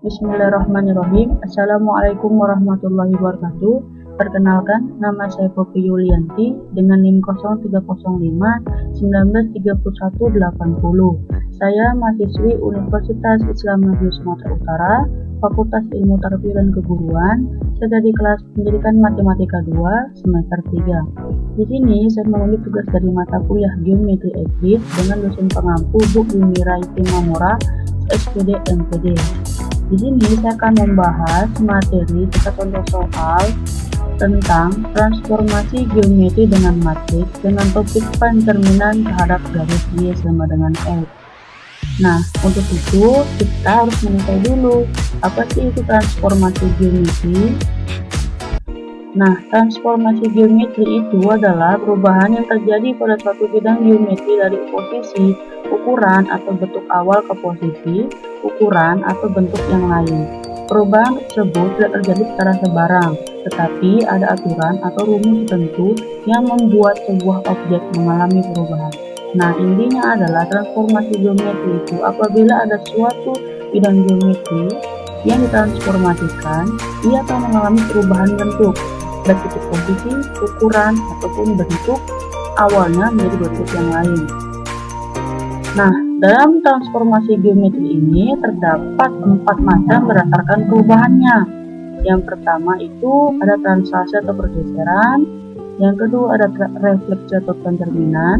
Bismillahirrahmanirrahim. Assalamualaikum warahmatullahi wabarakatuh. Perkenalkan, nama saya Poppy Yulianti dengan NIM 0305 193180. Saya mahasiswi Universitas Islam Negeri Sumatera Utara, Fakultas Ilmu Tarbiyah dan Keguruan. Saya dari kelas Pendidikan Matematika 2 semester 3. Di sini saya mengambil tugas dari mata kuliah Geometri Euclid dengan dosen pengampu Bu Yumira Mamora, SPD MPD. Di sini saya akan membahas materi serta contoh soal tentang transformasi geometri dengan matriks dengan topik pencerminan terhadap garis Y sama dengan X. Nah, untuk itu kita harus mengetahui dulu apa sih itu transformasi geometri. Nah, transformasi geometri itu adalah perubahan yang terjadi pada suatu bidang geometri dari posisi, ukuran atau bentuk awal ke posisi, ukuran atau bentuk yang lain. Perubahan tersebut tidak terjadi secara sembarang, tetapi ada aturan atau rumus tertentu yang membuat sebuah objek mengalami perubahan. Nah, intinya adalah transformasi geometri itu apabila ada suatu bidang geometri yang ditransformasikan, ia akan mengalami perubahan bentuk, baik itu posisi, ukuran, ataupun bentuk awalnya menjadi bentuk yang lain. Nah, dalam transformasi geometri ini terdapat 4 macam berdasarkan perubahannya. Yang pertama itu ada translasi atau pergeseran, yang kedua ada refleksi atau pencerminan,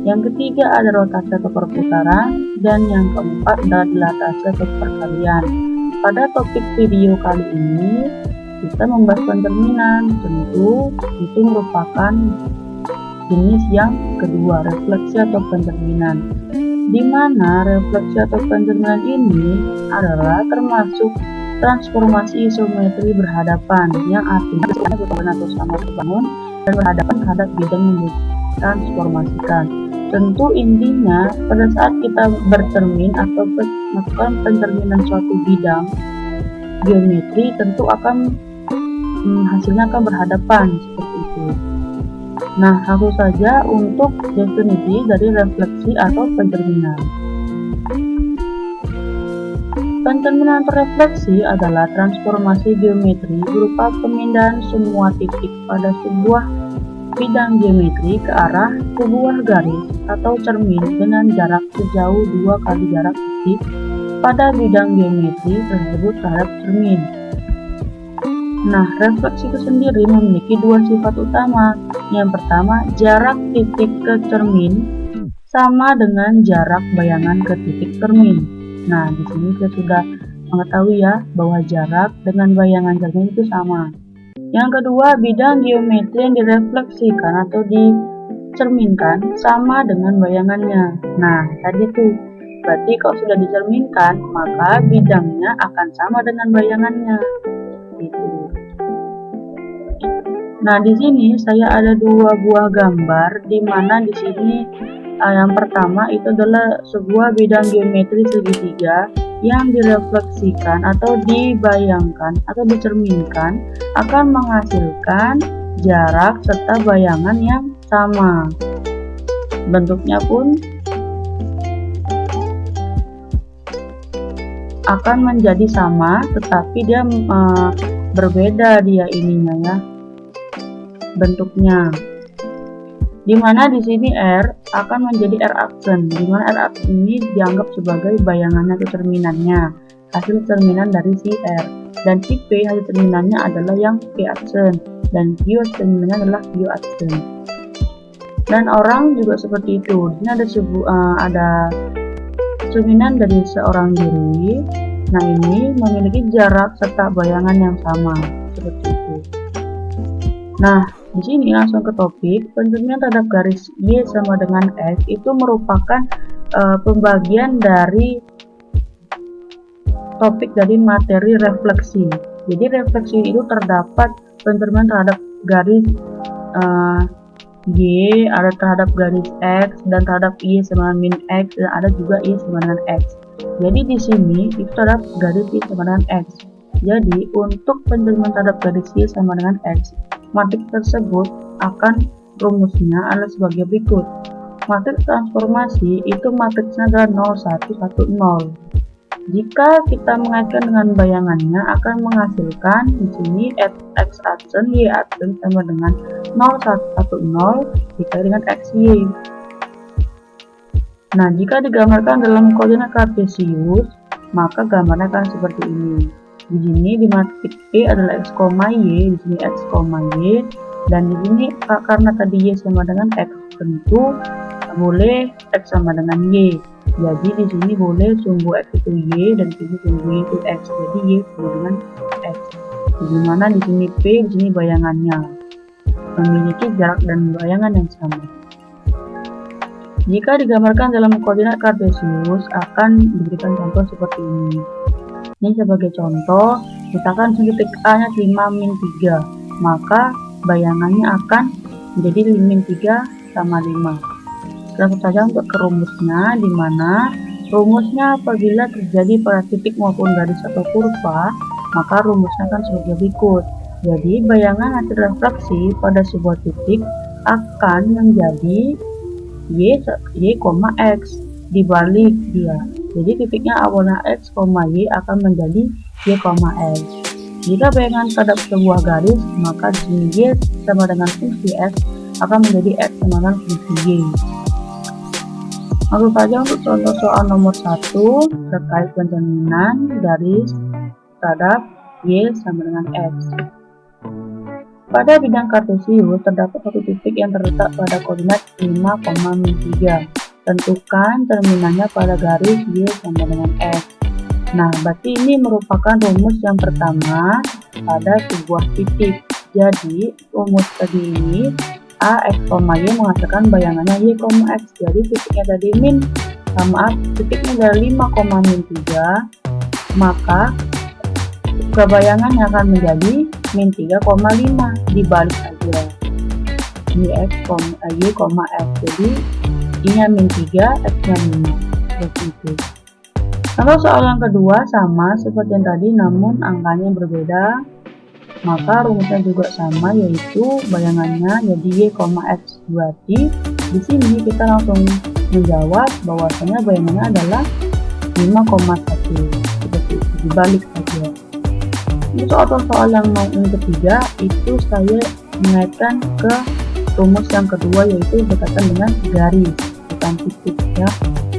yang ketiga ada rotasi atau perputaran, dan yang keempat adalah dilatasi atau perkalian. Pada topik video kali ini kita membahas pencerminan, tentu itu merupakan jenis yang kedua, refleksi atau pencerminan, di mana refleksi atau pencerminan ini adalah termasuk transformasi isometri berhadapan, yang artinya berhubungan atau sama terbangun dan berhadapan terhadap bidang yang ditransformasikan. Tentu intinya pada saat kita bercermin atau melakukan pencerminan suatu bidang geometri, tentu akan hasilnya akan berhadapan seperti itu. Nah, langsung saja untuk definisi dari refleksi atau pencerminan. Pencerminan atau refleksi adalah transformasi geometri berupa pemindahan semua titik pada sebuah bidang geometri ke arah sebuah garis atau cermin dengan jarak sejauh 2 kali jarak titik pada bidang geometri tersebut terhadap cermin. Nah, refleksi itu sendiri memiliki 2 sifat utama. Yang pertama, jarak titik ke cermin sama dengan jarak bayangan ke titik cermin. Nah, di sini kita sudah mengetahui ya bahwa jarak dengan bayangan cermin itu sama. Yang kedua, bidang geometri yang direfleksikan atau dicerminkan sama dengan bayangannya. Nah, tadi tuh berarti kalau sudah dicerminkan, maka bidangnya akan sama dengan bayangannya. Gitu. Nah, di sini saya ada 2 buah gambar, di mana di sini yang pertama itu adalah sebuah bidang geometri segitiga yang direfleksikan atau dibayangkan atau dicerminkan akan menghasilkan jarak serta bayangan yang sama. Bentuknya pun akan menjadi sama, tetapi dia berbeda dia ininya ya, bentuknya. Dimana di sini R akan menjadi R aksen, dimana R aksen ini dianggap sebagai bayangannya atau cerminannya, hasil cerminan dari si R, dan si P hasil cerminannya adalah yang P aksen, dan Q cerminannya adalah Q aksen. Dan orang juga seperti itu. Di sini ada cerminan dari seorang diri. Nah, ini memiliki jarak serta bayangan yang sama seperti itu. Nah, di sini langsung ke topik. Pencerminan terhadap garis Y sama dengan X itu merupakan pembagian dari topik dari materi refleksi. Jadi refleksi itu terdapat pencerminan terhadap garis Y, ada terhadap garis X, dan terhadap Y sama dengan min X, dan ada juga Y sama dengan X. Jadi di sini itu terhadap garis Y sama dengan X. Jadi untuk pencerminan terhadap garis Y sama dengan X, matriks tersebut akan rumusnya adalah sebagai berikut. Matriks transformasi itu matriksnya adalah 0, 1, 1, 0. Jika kita mengaitkan dengan bayangannya akan menghasilkan di sini x adsen y adsen sama dengan 0,110 dikali dengan xy. Nah, jika digambarkan dalam koordinat kartesius, maka gambarnya akan seperti ini. Di sini di mana titik P adalah x, y, di sini x, y, dan di sini karena tadi y sama dengan x, tentu boleh x sama dengan y. Jadi di sini boleh sumbu x itu y dan di sini sumbu y itu x. Jadi y sama dengan x. Di mana di sini P, di sini bayangannya memiliki jarak dan bayangan yang sama. Jika digambarkan dalam koordinat kartesius akan diberikan contoh seperti ini. Ini sebagai contoh, misalkan titik A-nya 5 min 3, maka bayangannya akan menjadi min 3 sama 5. Langsung saja untuk rumusnya, di mana rumusnya apabila terjadi pada titik maupun garis atau kurva, maka rumusnya akan sebagai berikut. Jadi bayangan hasil refraksi pada sebuah titik akan menjadi y, x dibalik dia. Jadi titiknya awalnya x, y akan menjadi y, x. Jika bayangan terhadap sebuah garis, maka di sini y sama dengan fungsi x akan menjadi x sama dengan fungsi y. Langsung saja untuk contoh soal nomor 1 terkait pencerminan garis terhadap y sama dengan x. Pada bidang kartesius terdapat satu titik yang terletak pada koordinat 5, min 3. Tentukan terminannya pada garis y sama dengan x. Nah, berarti ini merupakan rumus yang pertama pada sebuah titik. Jadi rumus tadi ini a, x, y menghasilkan bayangannya y, x. Jadi titiknya tadi titiknya dari 5, min 3, maka kebayangannya akan menjadi min 3,5 dibalik saja y, x. Jadi I-nya min 3, x-nya 5. Seperti itu. Kalau soal yang kedua sama seperti yang tadi namun angkanya berbeda, maka rumusnya juga sama, yaitu bayangannya jadi y, x. Berarti di sini kita langsung menjawab bahwasanya bayangannya adalah 5,1. Seperti itu, dibalik saja. Untuk soal yang ketiga itu saya mengaitkan ke rumus yang kedua, yaitu berkaitan dengan garis bukan titik ya.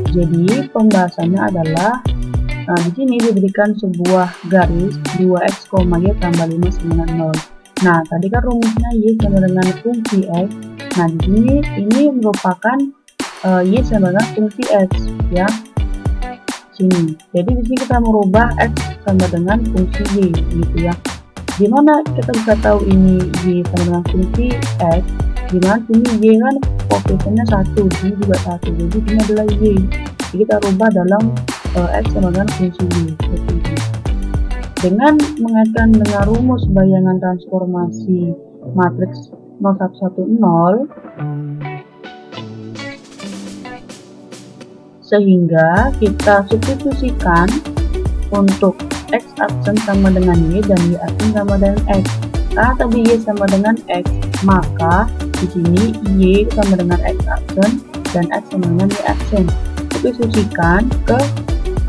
Jadi pembahasannya adalah di sini diberikan sebuah garis 2x, y tambah 5 sama 0. Nah, tadi kan rumusnya y sama dengan fungsi x. Nah, di sini ini merupakan y sama dengan fungsi x ya. Sini. Jadi di sini kita merubah x sama dengan fungsi y gitu ya. Gimana kita bisa tahu ini y sama dengan fungsi x? Dimana sini y kan koefisiennya 1, sini juga 1, jadi ini adalah y. Jadi kita rubah dalam x sama dengan fungsi y seperti ini. Dengan mengaitkan dengan rumus bayangan transformasi matriks 0110, sehingga kita substitusikan untuk x aksen sama dengan y dan y aksen sama dengan x. Karena tadi y sama dengan x, maka di sini y sama dengan x aksen dan x sama dengan y aksen. Substitusikan ke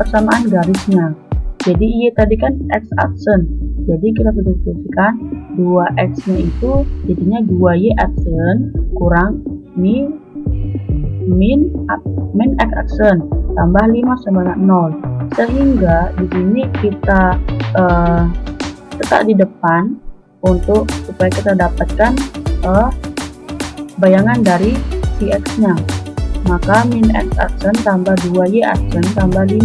persamaan garisnya. Jadi y tadi kan x aksen, jadi kita substitusikan 2x nya itu jadinya 2y aksen kurang min x aksen tambah 5 sama dengan 0. Sehingga di sini kita letak di depan untuk supaya kita dapatkan bayangan dari si x nya. Maka min x aksen tambah 2y aksen tambah 5.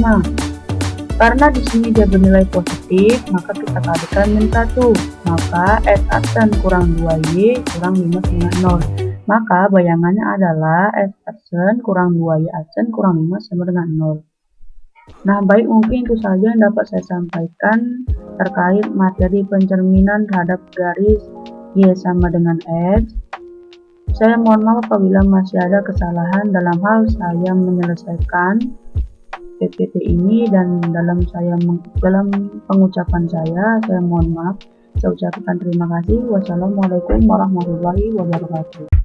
Karena di sini dia bernilai positif, maka kita kalikan min 1. Maka x aksen kurang 2y kurang 5 sama 0. Maka bayangannya adalah x aksen kurang 2y aksen kurang 5 sama dengan 0. Nah, baik, mungkin itu saja yang dapat saya sampaikan terkait materi pencerminan terhadap garis y sama dengan x. Saya mohon maaf apabila masih ada kesalahan dalam hal saya menyelesaikan PPT ini dan dalam pengucapan saya mohon maaf. Saya ucapkan terima kasih. Wassalamualaikum warahmatullahi wabarakatuh.